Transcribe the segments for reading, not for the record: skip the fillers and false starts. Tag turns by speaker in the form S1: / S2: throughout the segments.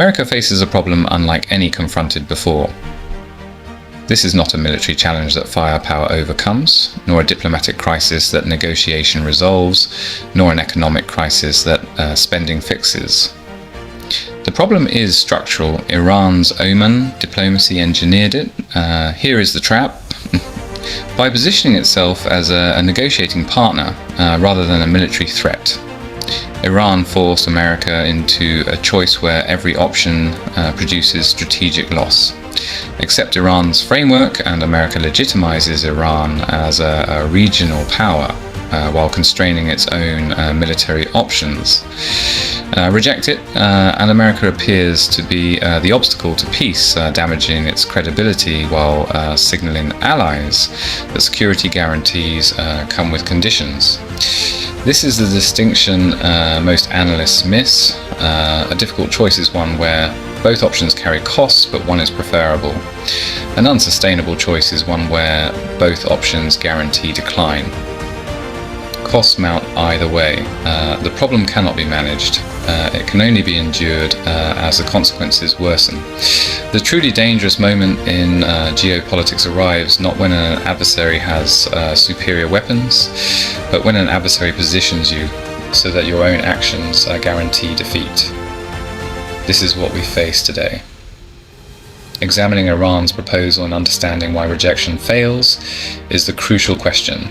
S1: America faces a problem unlike any confronted before. This is not a military challenge that firepower overcomes, nor a diplomatic crisis that negotiation resolves, nor an economic crisis that spending fixes. The problem is structural. Iran's Oman diplomacy engineered it. Here is the trap. By positioning itself as a negotiating partner rather than a military threat, Iran forced America into a choice where every option produces strategic loss. Accept Iran's framework and America legitimizes Iran as a regional power while constraining its own military options. Reject it, and America appears to be the obstacle to peace, damaging its credibility while signaling allies that security guarantees come with conditions. This is the distinction most analysts miss. A difficult choice is one where both options carry costs, but one is preferable. An unsustainable choice is one where both options guarantee decline. Costs mount either way. The problem cannot be managed. It can only be endured as the consequences worsen. The truly dangerous moment in geopolitics arrives not when an adversary has superior weapons, but when an adversary positions you so that your own actions guarantee defeat. This is what we face today. Examining Iran's proposal and understanding why rejection fails is the crucial question.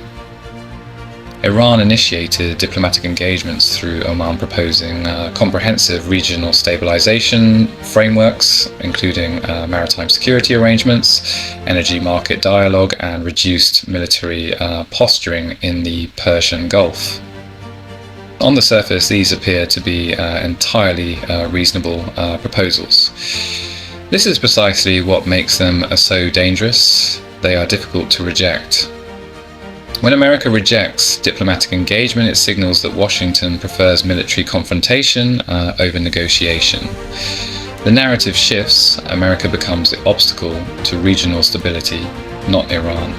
S1: Iran initiated diplomatic engagements through Oman proposing comprehensive regional stabilization frameworks, including maritime security arrangements, energy market dialogue, and reduced military posturing in the Persian Gulf. On the surface, these appear to be entirely reasonable proposals. This is precisely what makes them so dangerous. They are difficult to reject. When America rejects diplomatic engagement, it signals that Washington prefers military confrontation over negotiation. The narrative shifts. America becomes the obstacle to regional stability, not Iran.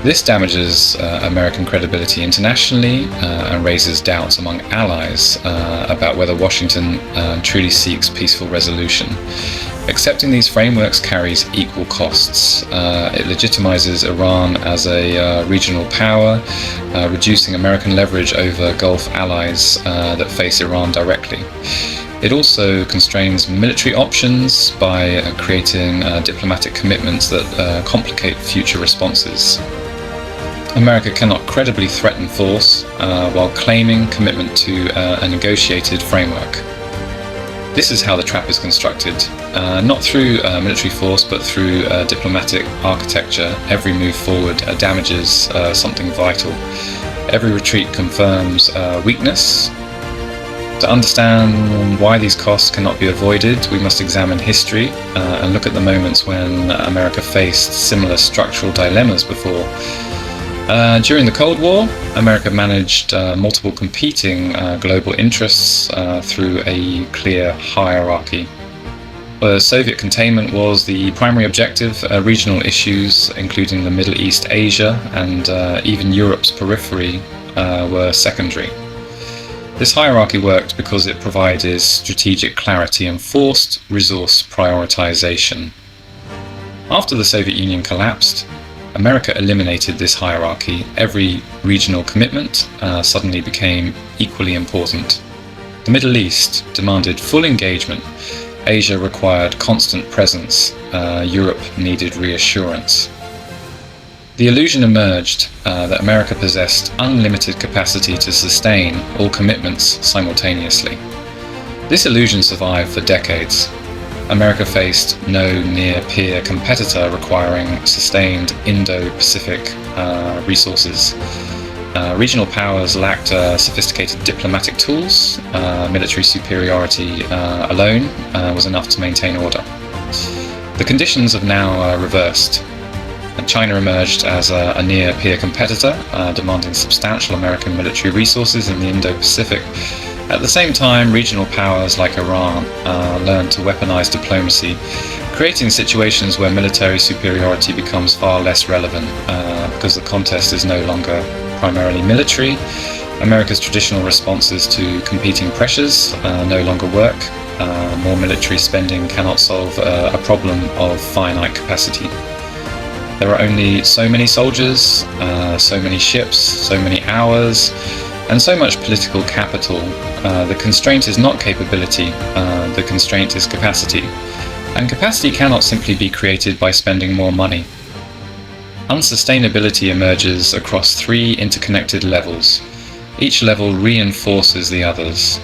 S1: This damages American credibility internationally and raises doubts among allies about whether Washington truly seeks peaceful resolution. Accepting these frameworks carries equal costs. It legitimizes Iran as a regional power, reducing American leverage over Gulf allies that face Iran directly. It also constrains military options by creating diplomatic commitments that complicate future responses. America cannot credibly threaten force while claiming commitment to a negotiated framework. This is how the trap is constructed, not through military force but through diplomatic architecture. Every move forward damages something vital. Every retreat confirms weakness. To understand why these costs cannot be avoided, we must examine history and look at the moments when America faced similar structural dilemmas before. During the Cold War, America managed multiple competing global interests through a clear hierarchy. Soviet containment was the primary objective. Regional issues, including the Middle East, Asia, and even Europe's periphery, were secondary. This hierarchy worked because it provided strategic clarity and forced resource prioritization. After the Soviet Union collapsed, America eliminated this hierarchy. Every regional commitment suddenly became equally important. The Middle East demanded full engagement. Asia required constant presence. Europe needed reassurance. The illusion emerged that America possessed unlimited capacity to sustain all commitments simultaneously. This illusion survived for decades. America faced no near-peer competitor requiring sustained Indo-Pacific resources. Regional powers lacked sophisticated diplomatic tools. Military superiority alone was enough to maintain order. The conditions have now reversed. China emerged as a near-peer competitor, demanding substantial American military resources in the Indo-Pacific. At the same time, regional powers like Iran learned to weaponize diplomacy, creating situations where military superiority becomes far less relevant because the contest is no longer primarily military. America's traditional responses to competing pressures no longer work. More military spending cannot solve a problem of finite capacity. There are only so many soldiers, so many ships, so many hours, and so much political capital. The constraint is not capability, the constraint is capacity. And capacity cannot simply be created by spending more money. Unsustainability emerges across three interconnected levels. Each level reinforces the others,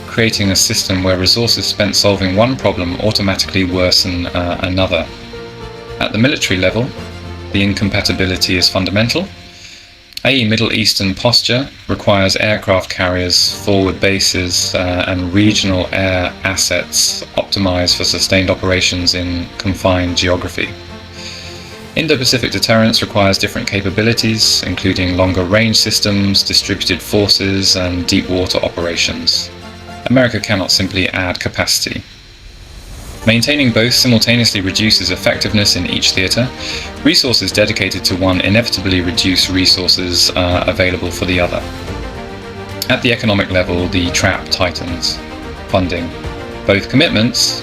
S1: creating a system where resources spent solving one problem automatically worsen another. At the military level, the incompatibility is fundamental. A Middle Eastern posture requires aircraft carriers, forward bases, and regional air assets optimized for sustained operations in confined geography. Indo-Pacific deterrence requires different capabilities, including longer range systems, distributed forces, and deep water operations. America cannot simply add capacity. Maintaining both simultaneously reduces effectiveness in each theatre. Resources dedicated to one inevitably reduce resources available for the other. At the economic level, the trap tightens. Funding. Both commitments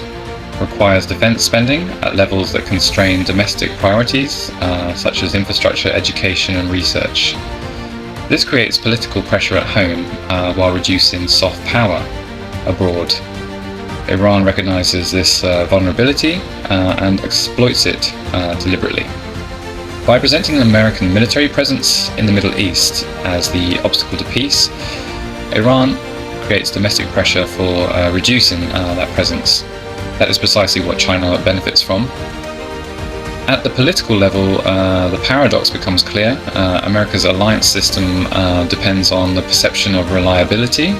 S1: requires defence spending at levels that constrain domestic priorities, such as infrastructure, education and research. This creates political pressure at home while reducing soft power abroad. Iran recognises this vulnerability and exploits it deliberately. By presenting an American military presence in the Middle East as the obstacle to peace, Iran creates domestic pressure for reducing that presence. That is precisely what China benefits from. At the political level, the paradox becomes clear. America's alliance system depends on the perception of reliability,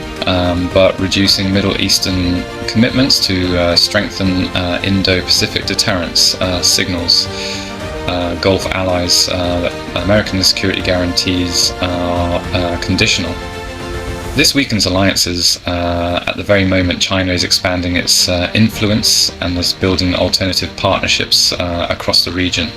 S1: but reducing Middle Eastern commitments to strengthen Indo-Pacific deterrence signals Gulf allies that American security guarantees are conditional. This weakens alliances at the very moment China is expanding its influence and is building alternative partnerships across the region.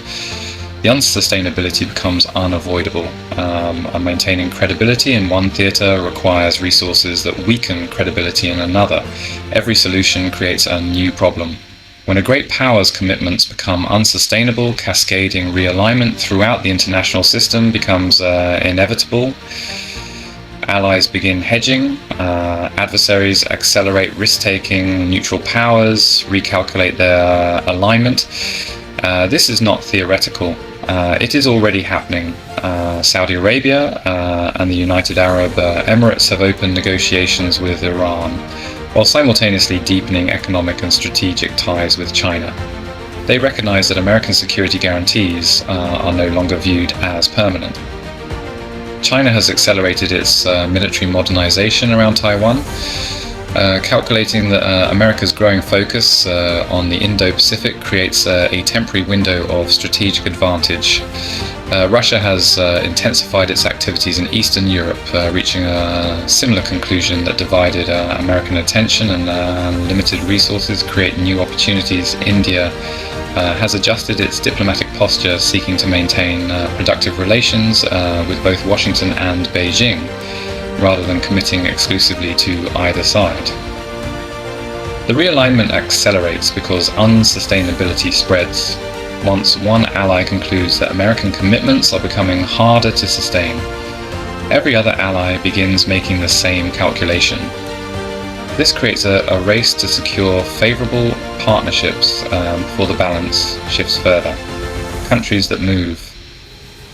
S1: The unsustainability becomes unavoidable, and maintaining credibility in one theatre requires resources that weaken credibility in another. Every solution creates a new problem. When a great power's commitments become unsustainable, cascading realignment throughout the international system becomes inevitable. Allies begin hedging, adversaries accelerate risk-taking, neutral powers recalculate their alignment. This is not theoretical. It is already happening. Saudi Arabia and the United Arab Emirates have opened negotiations with Iran, while simultaneously deepening economic and strategic ties with China. They recognize that American security guarantees are no longer viewed as permanent. China has accelerated its military modernization around Taiwan, calculating that America's growing focus on the Indo-Pacific creates a temporary window of strategic advantage. Russia has intensified its activities in Eastern Europe, reaching a similar conclusion that divided American attention and limited resources create new opportunities. India has adjusted its diplomatic posture, seeking to maintain productive relations with both Washington and Beijing, rather than committing exclusively to either side. The realignment accelerates because unsustainability spreads. Once one ally concludes that American commitments are becoming harder to sustain, every other ally begins making the same calculation. This creates a race to secure favourable partnerships before the balance shifts further. Countries that move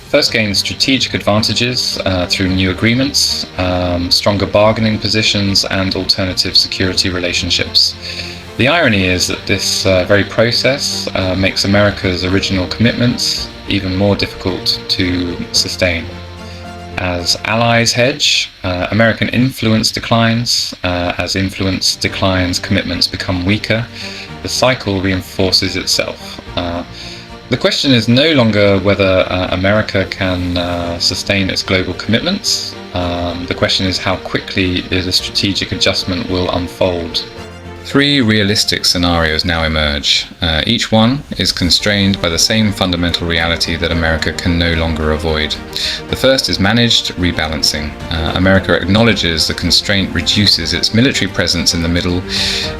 S1: first gain strategic advantages through new agreements, stronger bargaining positions, and alternative security relationships. The irony is that this very process makes America's original commitments even more difficult to sustain. As allies hedge, American influence declines. As influence declines, commitments become weaker. The cycle reinforces itself. The question is no longer whether America can sustain its global commitments. The question is how quickly the strategic adjustment will unfold. Three realistic scenarios now emerge. Each one is constrained by the same fundamental reality that America can no longer avoid. The first is managed rebalancing. America acknowledges the constraint reduces its military presence in the Middle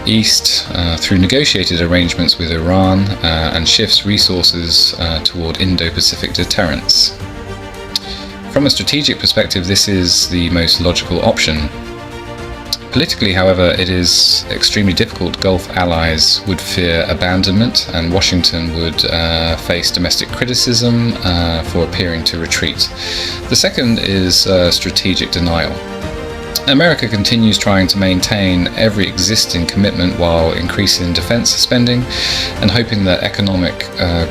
S1: East through negotiated arrangements with Iran and shifts resources toward Indo-Pacific deterrence. From a strategic perspective, this is the most logical option. Politically, however, it is extremely difficult. Gulf allies would fear abandonment, and Washington would face domestic criticism for appearing to retreat. The second is strategic denial. America continues trying to maintain every existing commitment while increasing defense spending and hoping that economic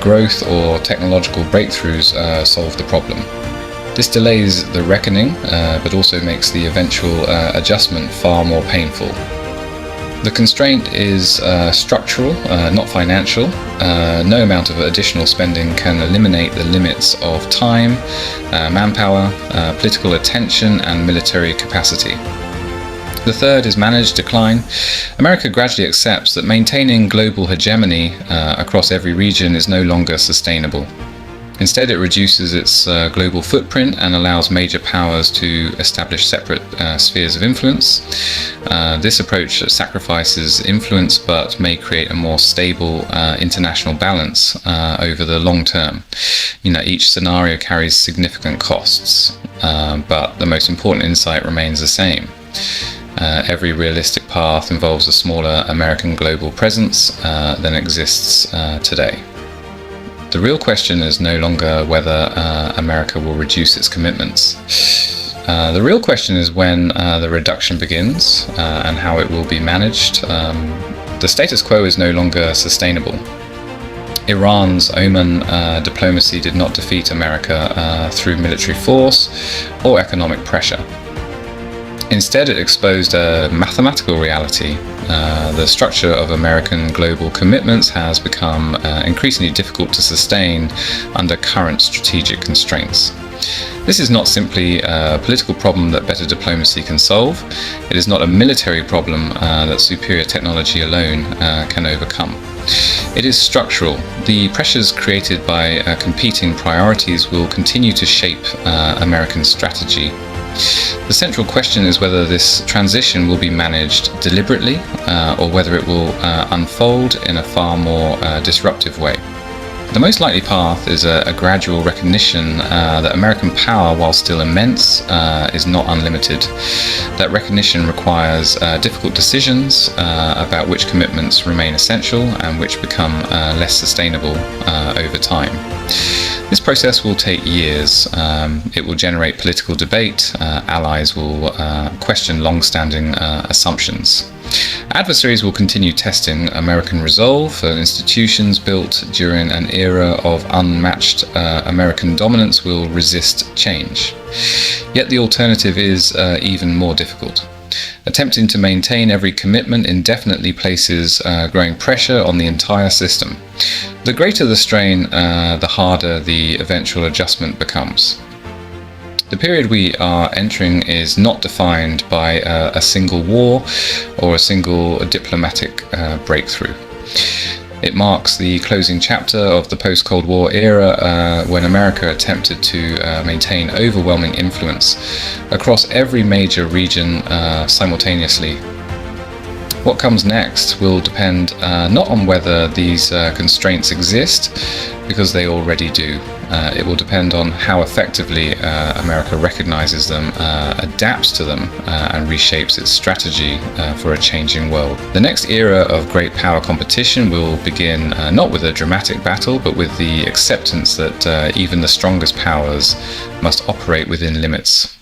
S1: growth or technological breakthroughs solve the problem. This delays the reckoning, but also makes the eventual adjustment far more painful. The constraint is structural, not financial. No amount of additional spending can eliminate the limits of time, manpower, political attention, and military capacity. The third is managed decline. America gradually accepts that maintaining global hegemony across every region is no longer sustainable. Instead, it reduces its global footprint and allows major powers to establish separate spheres of influence. This approach sacrifices influence but may create a more stable international balance over the long term. Each scenario carries significant costs, but the most important insight remains the same. Every realistic path involves a smaller American global presence than exists today. The real question is no longer whether America will reduce its commitments. The real question is when the reduction begins and how it will be managed. The status quo is no longer sustainable. Iran's Oman diplomacy did not defeat America through military force or economic pressure. Instead, it exposed a mathematical reality. The structure of American global commitments has become increasingly difficult to sustain under current strategic constraints. This is not simply a political problem that better diplomacy can solve. It is not a military problem that superior technology alone can overcome. It is structural. The pressures created by competing priorities will continue to shape American strategy. The central question is whether this transition will be managed deliberately or whether it will unfold in a far more disruptive way. The most likely path is a gradual recognition that American power, while still immense, is not unlimited. That recognition requires difficult decisions about which commitments remain essential and which become less sustainable over time. This process will take years. It will generate political debate. Allies will question long-standing assumptions. Adversaries will continue testing American resolve. Institutions built during an era of unmatched American dominance will resist change. Yet the alternative is even more difficult. Attempting to maintain every commitment indefinitely places growing pressure on the entire system. The greater the strain, the harder the eventual adjustment becomes. The period we are entering is not defined by a single war or a single diplomatic breakthrough. It marks the closing chapter of the post-Cold War era when America attempted to maintain overwhelming influence across every major region simultaneously. What comes next will depend not on whether these constraints exist, because they already do. It will depend on how effectively America recognizes them, adapts to them, and reshapes its strategy for a changing world. The next era of great power competition will begin not with a dramatic battle, but with the acceptance that even the strongest powers must operate within limits.